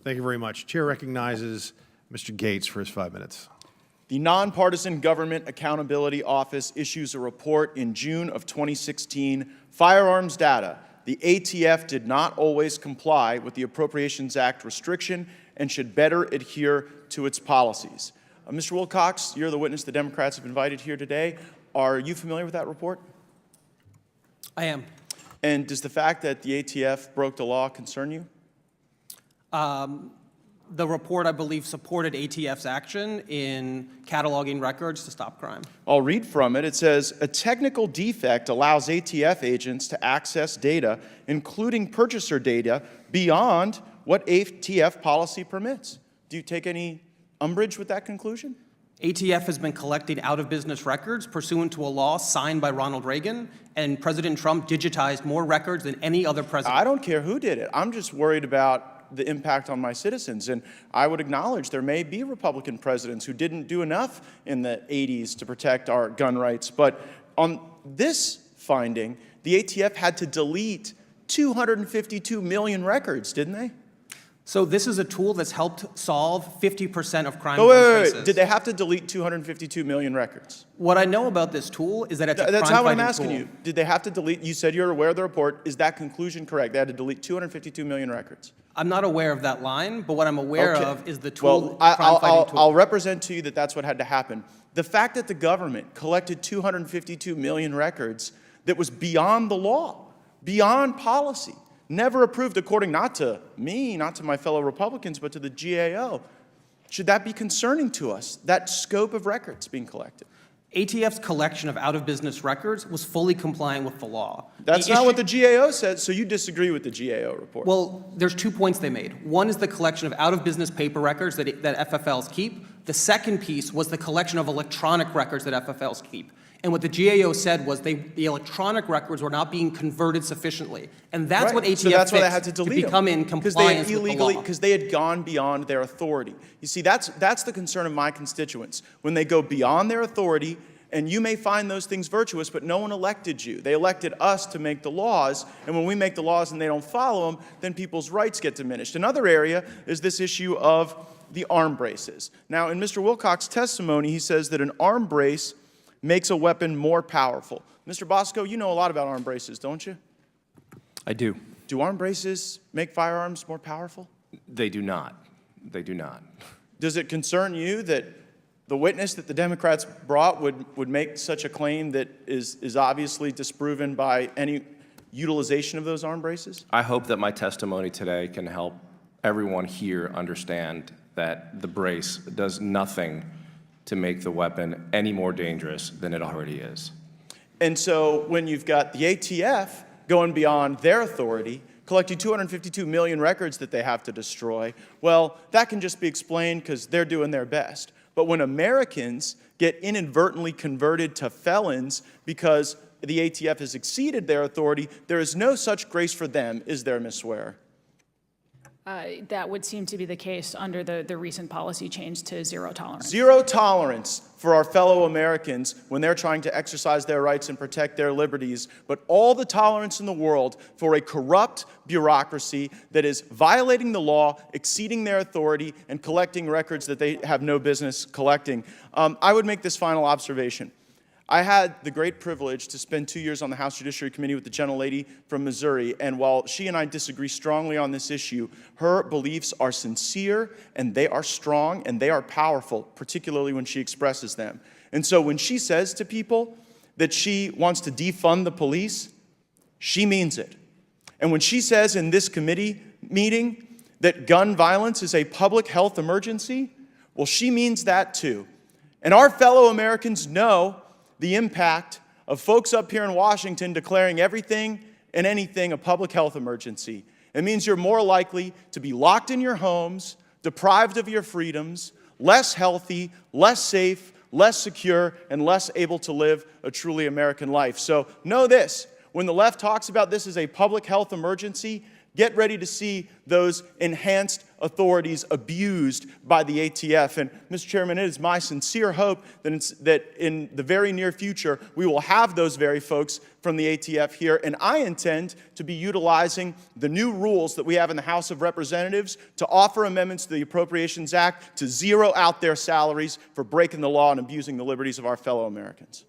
Thank you very much. Chair recognizes Mr. Gaetz for his 5 minutes. The Nonpartisan Government Accountability Office issues a report in June of 2016, Firearms Data. The ATF did not always comply with the Appropriations Act restriction and should better adhere to its policies. Mr. Wilcox, you're the witness the Democrats have invited here today. Are you familiar with that report? I am. And does the fact that the ATF broke the law concern you? The report, I believe, supported ATF's action in cataloging records to stop crime. I'll read from it. It says, a technical defect allows ATF agents to access data, including purchaser data, beyond what ATF policy permits. Do you take any umbrage with that conclusion? ATF has been collecting out-of-business records pursuant to a law signed by Ronald Reagan, and President Trump digitized more records than any other president. I don't care who did it. I'm just worried about the impact on my citizens. And I would acknowledge there may be Republican presidents who didn't do enough in the 80s to protect our gun rights. But on this finding, the ATF had to delete 252 million records, didn't they? So this is a tool that's helped solve 50% of crime. Oh, wait. Did they have to delete 252 million records? What I know about this tool is that it's a crime-fighting tool. That's not what I'm asking you. Did they have to delete? You said you're aware of the report. Is that conclusion correct? They had to delete 252 million records. I'm not aware of that line, but what I'm aware of is the tool, crime-fighting tool. I'll represent to you that that's what had to happen. The fact that the government collected 252 million records that was beyond the law, beyond policy, never approved according not to me, not to my fellow Republicans, but to the GAO. Should that be concerning to us, that scope of records being collected? ATF's collection of out-of-business records was fully compliant with the law. That's not what the GAO said, so you disagree with the GAO report. Well, there's 2 points they made. One is the collection of out-of-business paper records that FFLs keep. The second piece was the collection of electronic records that FFLs keep. And what the GAO said was the electronic records were not being converted sufficiently. And that's what ATF so that's why they fixed had to delete become in compliance with the law. Because they had gone beyond their authority. You see, that's the concern of my constituents. When they go beyond their authority, and you may find those things virtuous, but no one elected you. They elected us to make the laws, and when we make the laws and they don't follow them, then people's rights get diminished. Another area is this issue of the arm braces. Now, in Mr. Wilcox's testimony, he says that an arm brace makes a weapon more powerful. Mr. Bosco, you know a lot about arm braces, don't you? I do. Do arm braces make firearms more powerful? They do not. They do not. Does it concern you that the witness that the Democrats brought would make such a claim that is obviously disproven by any utilization of those arm braces? I hope that my testimony today can help everyone here understand that the brace does nothing to make the weapon any more dangerous than it already is. And so when you've got the ATF going beyond their authority, collecting 252 million records that they have to destroy, well, that can just be explained because they're doing their best. But when Americans get inadvertently converted to felons because the ATF has exceeded their authority, there is no such grace for them, is there, Ms. Swear? That would seem to be the case under the recent policy change to zero tolerance. Zero tolerance for our fellow Americans when they're trying to exercise their rights and protect their liberties, but all the tolerance in the world for a corrupt bureaucracy that is violating the law, exceeding their authority, and collecting records that they have no business collecting. I would make this final observation. I had the great privilege to spend 2 years on the House Judiciary Committee with the gentlelady from Missouri, and while she and I disagree strongly on this issue, her beliefs are sincere, and they are strong, and they are powerful, particularly when she expresses them. And so when she says to people that she wants to defund the police, she means it. And when she says in this committee meeting that gun violence is a public health emergency, well, she means that too. And our fellow Americans know the impact of folks up here in Washington declaring everything and anything a public health emergency. It means you're more likely to be locked in your homes, deprived of your freedoms, less healthy, less safe, less secure, and less able to live a truly American life. So know this, when the left talks about this as a public health emergency, get ready to see those enhanced authorities abused by the ATF. And, Mr. Chairman, it is my sincere hope that in the very near future, we will have those very folks from the ATF here. And I intend to be utilizing the new rules that we have in the House of Representatives to offer amendments to the Appropriations Act to zero out their salaries for breaking the law and abusing the liberties of our fellow Americans.